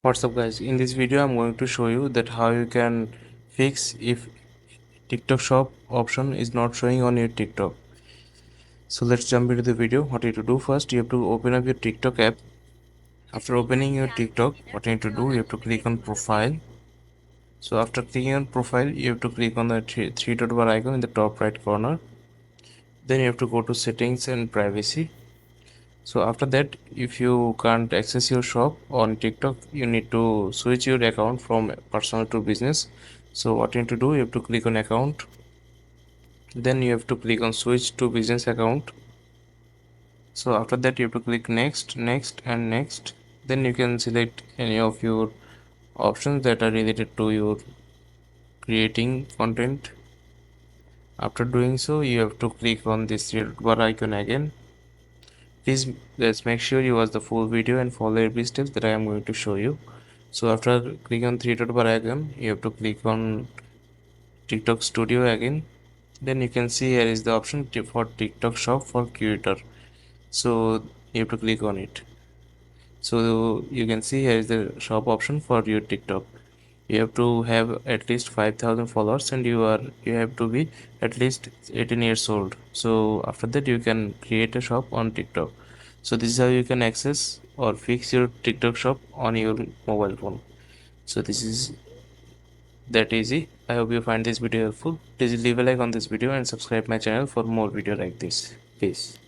What's up guys, in this video I'm going to show you that how you can fix if TikTok shop option is not showing on your TikTok. So let's jump into the video. What you need to do, first you have to open up your TikTok app. After opening your TikTok, what you need to do, you have to click on profile. So after clicking on profile, you have to click on the three dot bar icon in the top right corner. Then you have to go to settings and privacy. So after that, if you can't access your shop on TikTok, you need to switch your account from personal to business. So what you need to do, you have to click on account, then you have to click on switch to business account. So after that, you have to click next, next and next. Then you can select any of your options that are related to your creating content. After doing so, you have to click on this red bar icon again. Please let's make sure you watch the full video and follow every step that I am going to show you. So after clicking on three dot bar icon, you have to click on TikTok Studio again. Then you can see here is the option for TikTok Shop for creator. So you have to click on it. So you can see here is the shop option for your TikTok. You have to have at least 5,000 followers and you have to be at least 18 years old. So after that you can create a shop on TikTok. So this is how you can access or fix your TikTok shop on your mobile phone. So this is that easy. I hope you find this video helpful. Please leave a like on this video and subscribe my channel for more video like this. Peace.